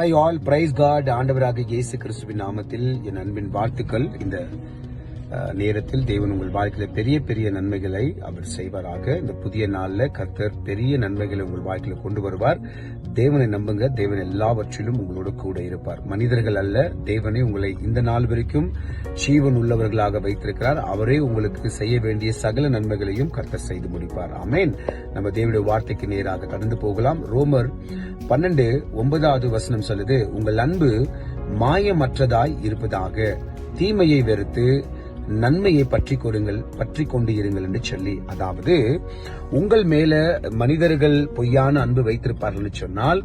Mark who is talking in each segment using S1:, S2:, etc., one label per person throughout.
S1: Hi all, price God. ஆண்டவராக இயேசு கிறிஸ்துவின் நாமத்தில் என் அன்பின் வாழ்த்துக்கள். இந்த நேரத்தில் தேவன் உங்கள் வாழ்க்கையில பெரிய பெரிய நன்மைகளை அவர் செய்வாராக. இந்த புதிய நாள்ல கர்த்தர் பெரிய நன்மைகளை உங்கள் வாழ்க்கையில கொண்டு வருவார். தேவனை நம்புங்க. தேவன் எல்லாவற்றிலும் உங்களோட கூட இருப்பார். மனிதர்கள் அல்ல, தேவனே உங்களை இந்த நாள் வரைக்கும் ஜீவன் உள்ளவர்களாக வைத்திருக்கிறார். அவரே உங்களுக்கு செய்ய வேண்டிய சகல நன்மைகளையும் கர்த்தர் செய்து முடிப்பார். ஆமென். நம்ம தேவனுடைய வார்த்தைக்கு நேராக கடந்து போகலாம். ரோமர் 12:9 சொல்லுது, உங்கள் அன்பு மாயமற்றதாய் இருப்பதாக, தீமையை வெறுத்து நன்மையை பற்றி கொண்டு இருங்கள் என்று சொல்லி, அதாவது உங்கள் மேல மனிதர்கள் பொய்யான அன்பு வைத்திருப்பார்கள் சொன்னால்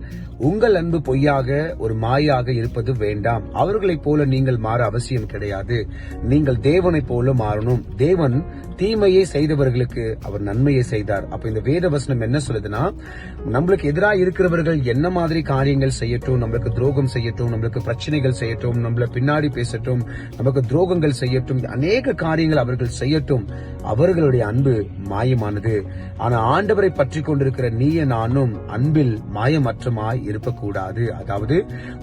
S1: உங்கள் அன்பு பொய்யாக ஒரு மாயாக இருப்பது வேண்டாம். அவர்களைப் போல நீங்கள் மாற அவசியம் கிடையாது. நீங்கள் தேவனை போல மாறணும். தேவன் தீமையை செய்தவர்களுக்கு அவர் நன்மையை செய்தார். அப்ப இந்த வேத வசனம் என்ன சொல்லுதுன்னா, நம்மளுக்கு எதிராக இருக்கிறவர்கள் என்ன மாதிரி காரியங்கள் செய்யட்டும், நம்மளுக்கு துரோகம் செய்யட்டும், நம்மளுக்கு பிரச்சனைகள் செய்யட்டும், நம்மள பின்னாடி பேசட்டும், நமக்கு துரோகங்கள் செய்யட்டும், அநேக காரியங்கள் அவர்கள் செய்யட்டும், அவர்களுடைய அன்பு மாயமானது. ஆனா ஆண்டவரை பற்றி கொண்டிருக்கிற நீய நானும் அன்பில் மாயமற்றமாய் இருக்கக்கூடாது. அதாவது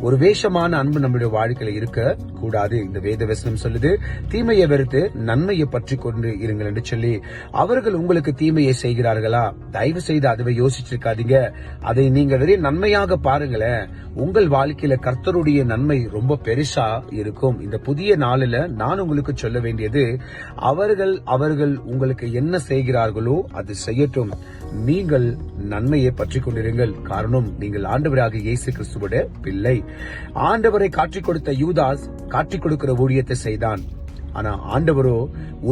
S1: ஒரு வேஷமான அன்பு நம்முடைய வாழ்க்கையில இருக்க கூடாது. இந்த வேத வசனம் சொல்லுது, தீமையை வெறுத்து நன்மையை பற்றி கொண்டு இருங்கள் என்று சொல்லி. அவர்கள் உங்களுக்கு தீமையை செய்கிறார்களா? தயவு செய்து அதுவை யோசிச்சிருக்காதீங்க. அதை நீங்க வெறும் நன்மையாக பாருங்களேன். உங்கள் வாழ்க்கையில கர்த்தருடைய நன்மை ரொம்ப பெருசா இருக்கும். இந்த புதிய நாளில நான் உங்களுக்கு சொல்ல வேண்டியது, அவர்கள் உங்களுக்கு என்ன செய்கிறார்களோ அது செய்யட்டும், நீங்கள் நன்மையை பற்றி கொண்டிருங்கள். காரணம், நீங்கள் ஆண்டவராக இயேசு கிறிஸ்துவோட பிள்ளை. ஆண்டவரை காட்டிக் கொடுத்த யூதாஸ் காட்டிக் கொடுக்கிற ஊழியத்தை செய்தான். ஆனா ஆண்டவரோ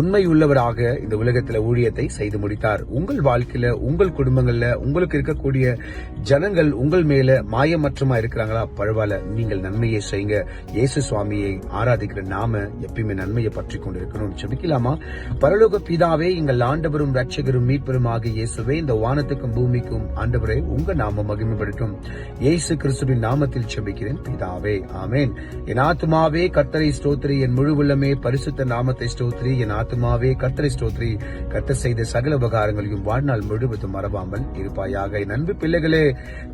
S1: உண்மை உள்ளவராக இந்த உலகத்துல ஊழியத்தை செய்து முடித்தார். உங்கள் வாழ்க்கையில, உங்கள் குடும்பங்கள்ல உங்களுக்கு இருக்கக்கூடிய ஜனங்கள் உங்கள் மேல மாயமற்றமா இருக்கிறாங்களா? பரவாயில்ல, நீங்கள் நன்மையை செய்யுங்க. இயேசு சுவாமியை ஆராதிக்கிற நாம எப்பயுமே நன்மையை பற்றி கொண்டிருக்கணும். செபிக்கலாமா? பரலோக பிதாவே, எங்கள் ஆண்டவரும் ரட்சகரும் மீட்பெருமாக இயேசுவே, இந்த வானத்துக்கும் பூமிக்கும் ஆண்டவரே உங்க நாம மகிமைப்படுத்தும். இயேசு கிறிஸ்துவின் நாமத்தில் செபிக்கிறேன் பிதாவே, ஆமென். என் ஆத்துமாவே கர்த்தரை ஸ்தோத்திரி, என் முழு உள்ளமே பரிசுத்த நாமத்தை ஸ்தோத்திரி, என் ஆத்துமாவே கர்த்தரை ஸ்தோத்திரி, கர்த்தர் செய்த சகல உபகாரங்களையும் வாழ்நாள் முழுவதும் மறவாமல் இருப்பாயாக. என் அன்பு பிள்ளைகளே,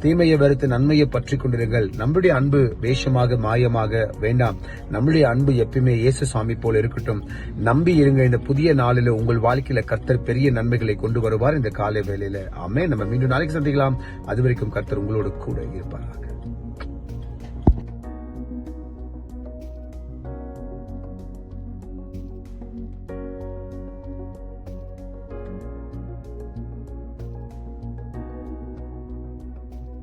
S1: தீமையை வெறுத்து நன்மையை பற்றி கொண்டிருங்கள். நம்முடைய அன்பு வேஷமாக மாயமாக வேண்டாம். நம்முடைய அன்பு எப்பயுமே இயேசு சுவாமி போல இருக்கட்டும். நம்பி இருங்க. இந்த புதிய நாளில உங்கள் வாழ்க்கையில கர்த்தர் பெரிய நன்மைகளை கொண்டு வருவார். இந்த காலை வேளையில ஆமென். நம்ம மீண்டும் நாளைக்கு சந்திக்கலாம். அதுவரைக்கும் கர்த்தர் உங்களோடு கூட இருப்பாராக.